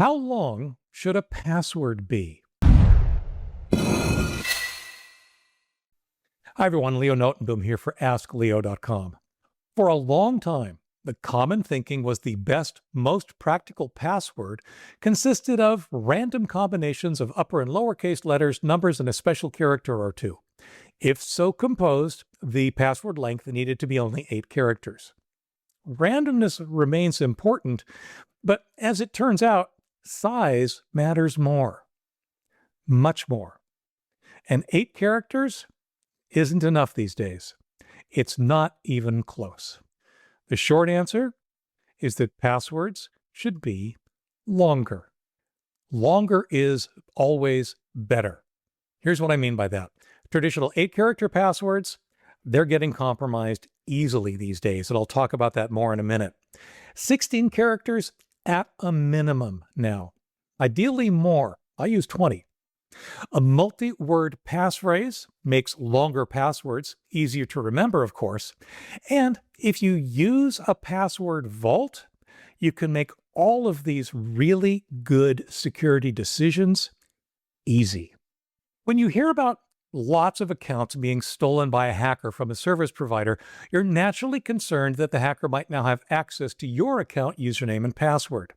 How long should a password be? Hi everyone, Leo Notenboom here for askleo.com. For a long time, the common thinking was the best, most practical password consisted of random combinations of upper and lowercase letters, numbers, and a special character or two. If so composed, the password length needed to be only 8 characters. Randomness remains important, but as it turns out, size matters more. Much more. And 8 characters isn't enough these days. It's not even close. The short answer is that passwords should be longer. Longer is always better. Here's what I mean by that. Traditional 8-character passwords, they're getting compromised easily these days, and I'll talk about that more in a minute. 16 characters at a minimum now. Ideally more. I use 20. A multi-word passphrase makes longer passwords easier to remember, of course. And if you use a password vault, you can make all of these really good security decisions easy. When you hear about lots of accounts being stolen by a hacker from a service provider, you're naturally concerned that the hacker might now have access to your account username and password.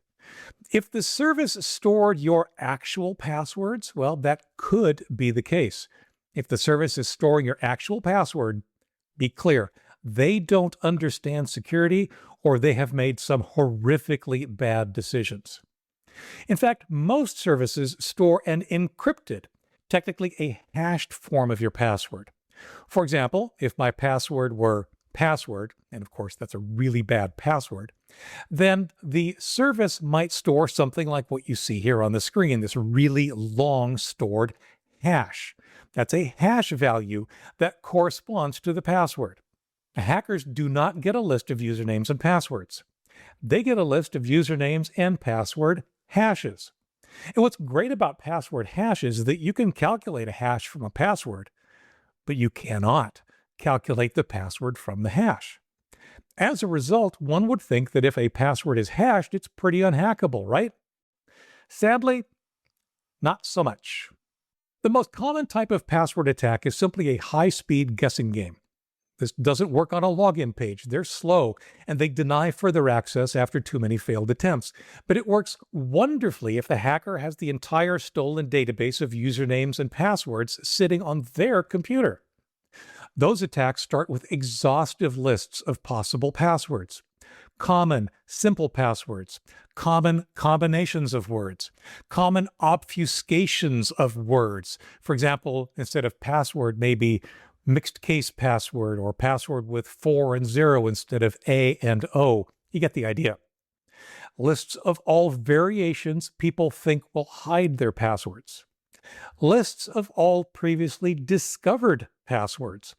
If the service stored your actual passwords, well, that could be the case. If the service is storing your actual password, be clear, they don't understand security or they have made some horrifically bad decisions. In fact, most services store an encrypted, technically a hashed form of your password. For example, if my password were password, and of course that's a really bad password, then the service might store something like what you see here on the screen, this really long stored hash. That's a hash value that corresponds to the password. Hackers do not get a list of usernames and passwords. They get a list of usernames and password hashes. And what's great about password hashes is that you can calculate a hash from a password, but you cannot calculate the password from the hash. As a result, one would think that if a password is hashed, it's pretty unhackable, right? Sadly, not so much. The most common type of password attack is simply a high-speed guessing game. This doesn't work on a login page. They're slow, and they deny further access after too many failed attempts. But it works wonderfully if the hacker has the entire stolen database of usernames and passwords sitting on their computer. Those attacks start with exhaustive lists of possible passwords. Common, simple passwords, common combinations of words, common obfuscations of words. For example, instead of password, maybe mixed case password or password with 4 and 0 instead of A and O. You get the idea. Lists of all variations people think will hide their passwords. Lists of all previously discovered passwords.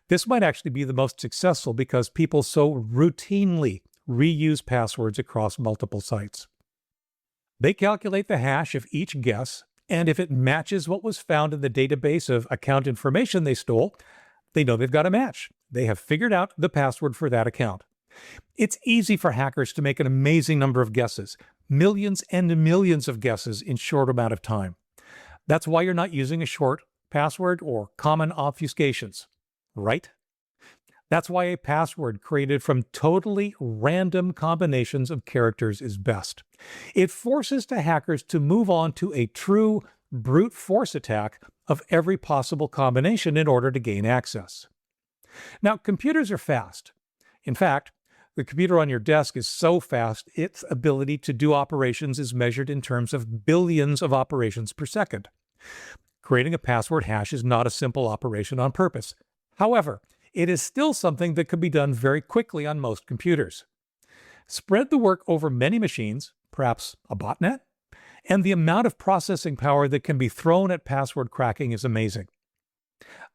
This might actually be the most successful because people so routinely reuse passwords across multiple sites. They calculate the hash of each guess, and if it matches what was found in the database of account information they stole, they know they've got a match. They have figured out the password for that account. It's easy for hackers to make an amazing number of guesses, millions and millions of guesses in short amount of time. That's why you're not using a short password or common obfuscations, right? That's why a password created from totally random combinations of characters is best. It forces the hackers to move on to a true brute force attack of every possible combination in order to gain access. Now, computers are fast. In fact, the computer on your desk is so fast, its ability to do operations is measured in terms of billions of operations per second. Creating a password hash is not a simple operation on purpose. However, it is still something that can be done very quickly on most computers. Spread the work over many machines, perhaps a botnet, and the amount of processing power that can be thrown at password cracking is amazing.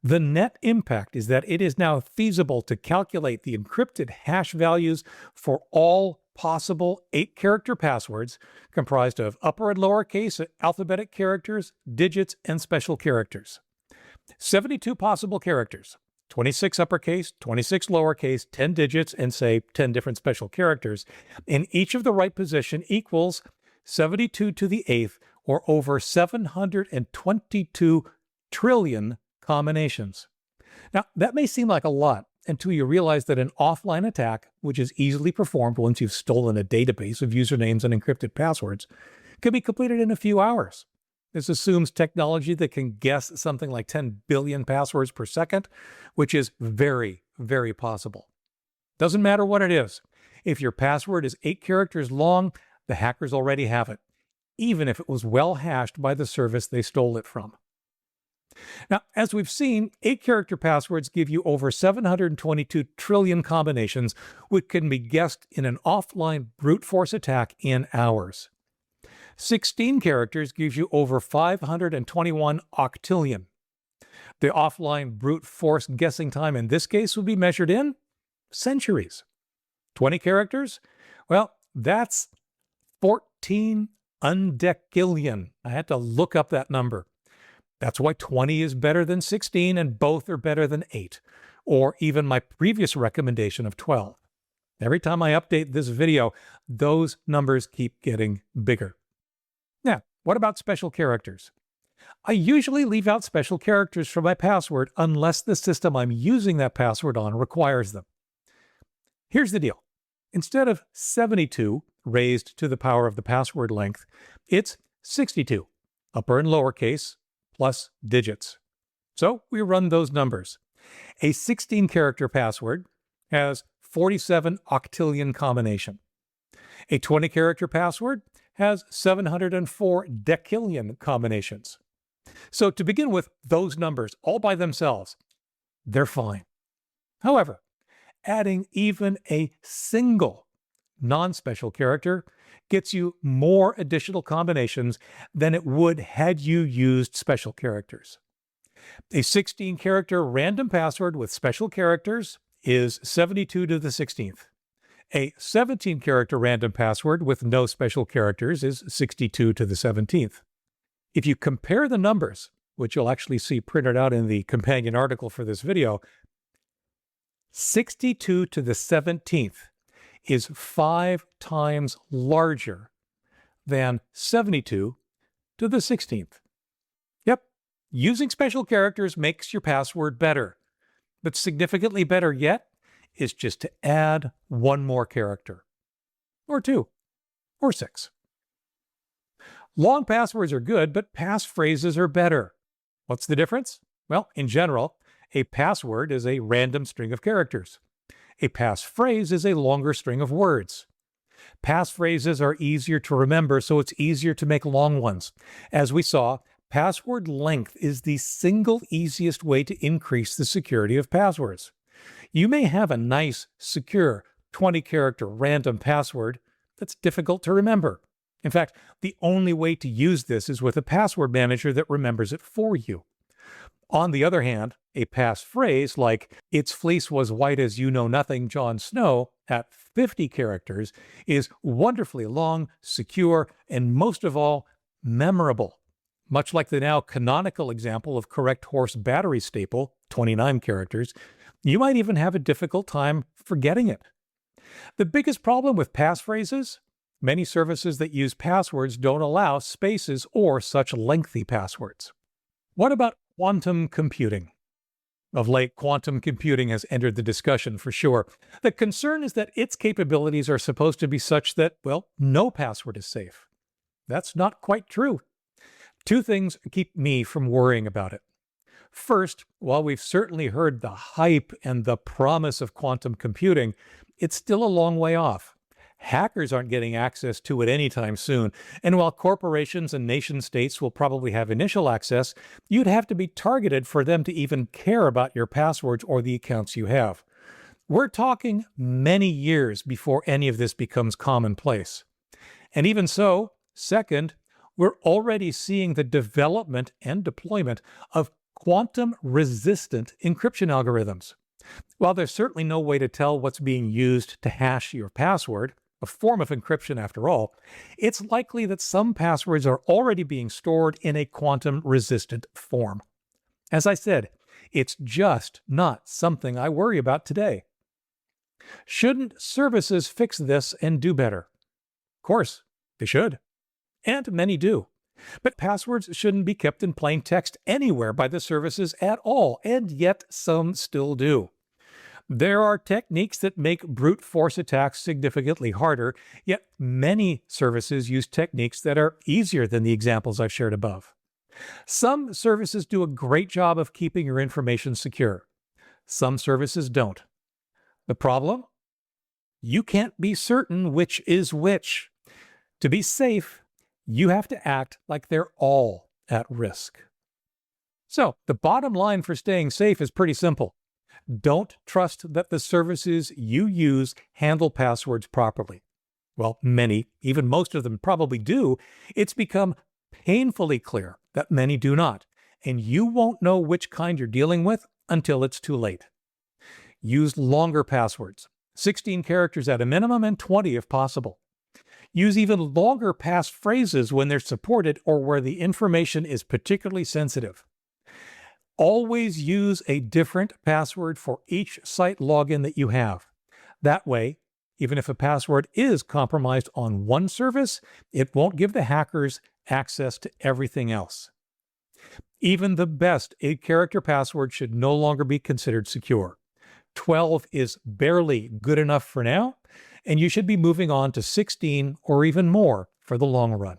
The net impact is that it is now feasible to calculate the encrypted hash values for all possible 8-character passwords comprised of upper and lowercase alphabetic characters, digits, and special characters. 72 possible characters, 26 uppercase, 26 lowercase, 10 digits, and say 10 different special characters in each of the right position equals 72 to the eighth, or over 722 trillion combinations. Now, that may seem like a lot until you realize that an offline attack, which is easily performed once you've stolen a database of usernames and encrypted passwords, can be completed in a few hours. This assumes technology that can guess something like 10 billion passwords per second, which is very, very possible. Doesn't matter what it is. If your password is 8 characters long, the hackers already have it, even if it was well hashed by the service they stole it from. Now, as we've seen, 8-character passwords give you over 722 trillion combinations, which can be guessed in an offline brute force attack in hours. 16 characters gives you over 521 octillion. The offline brute force guessing time in this case would be measured in centuries. 20 characters? Well, that's 14 undecillion. I had to look up that number. That's why 20 is better than 16 and both are better than 8, or even my previous recommendation of 12. Every time I update this video, those numbers keep getting bigger. Now, what about special characters? I usually leave out special characters from my password unless the system I'm using that password on requires them. Here's the deal. Instead of 72 raised to the power of the password length, it's 62, upper and lowercase, plus digits. So we run those numbers. A 16-character password has 47 octillion combination. A 20-character password has 704 decillion combinations. So to begin with, those numbers all by themselves, they're fine. However, adding even a single non-special character gets you more additional combinations than it would had you used special characters. A 16-character random password with special characters is 72 to the 16th. A 17-character random password with no special characters is 62 to the 17th. If you compare the numbers, which you'll actually see printed out in the companion article for this video, 62 to the 17th is 5 times larger than 72 to the 16th. Yep, using special characters makes your password better, but significantly better yet is just to add one more character, or 2, or 6. Long passwords are good, but passphrases are better. What's the difference? Well, in general, a password is a random string of characters. A passphrase is a longer string of words. Passphrases are easier to remember, so it's easier to make long ones. As we saw, password length is the single easiest way to increase the security of passwords. You may have a nice, secure, 20-character random password that's difficult to remember. In fact, the only way to use this is with a password manager that remembers it for you. On the other hand, a passphrase like, "Its fleece was white as you know nothing, Jon Snow," at 50 characters is wonderfully long, secure, and most of all, memorable. Much like the now canonical example of correct horse battery staple, 29 characters, you might even have a difficult time forgetting it. The biggest problem with passphrases? Many services that use passwords don't allow spaces or such lengthy passwords. What about quantum computing? Of late, quantum computing has entered the discussion for sure. The concern is that its capabilities are supposed to be such that, well, no password is safe. That's not quite true. 2 things keep me from worrying about it. First, while we've certainly heard the hype and the promise of quantum computing, it's still a long way off. Hackers aren't getting access to it anytime soon, and while corporations and nation-states will probably have initial access, you'd have to be targeted for them to even care about your passwords or the accounts you have. We're talking many years before any of this becomes commonplace. And even so, second, we're already seeing the development and deployment of quantum-resistant encryption algorithms. While there's certainly no way to tell what's being used to hash your password, a form of encryption after all, it's likely that some passwords are already being stored in a quantum-resistant form. As I said, it's just not something I worry about today. Shouldn't services fix this and do better? Of course, they should. and many do. But passwords shouldn't be kept in plain text anywhere by the services at all, and yet some still do. There are techniques that make brute force attacks significantly harder, yet many services use techniques that are easier than the examples I've shared above. Some services do a great job of keeping your information secure. Some services don't. The problem? You can't be certain which is which. To be safe, you have to act like they're all at risk. So, the bottom line for staying safe is pretty simple. Don't trust that the services you use handle passwords properly. Well, many, even most of them probably do. It's become painfully clear that many do not, and you won't know which kind you're dealing with until it's too late. Use longer passwords, 16 characters at a minimum and 20 if possible. Use even longer passphrases when they're supported or where the information is particularly sensitive. Always use a different password for each site login that you have. That way, even if a password is compromised on one service, it won't give the hackers access to everything else. Even the best 8-character password should no longer be considered secure. 12 is barely good enough for now, and you should be moving on to 16 or even more for the long run.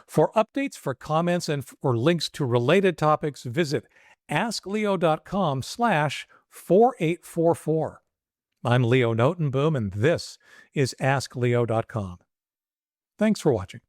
For updates, for comments, and for links to related topics, visit askleo.com/4844. I'm Leo Notenboom, and this is askleo.com. Thanks for watching.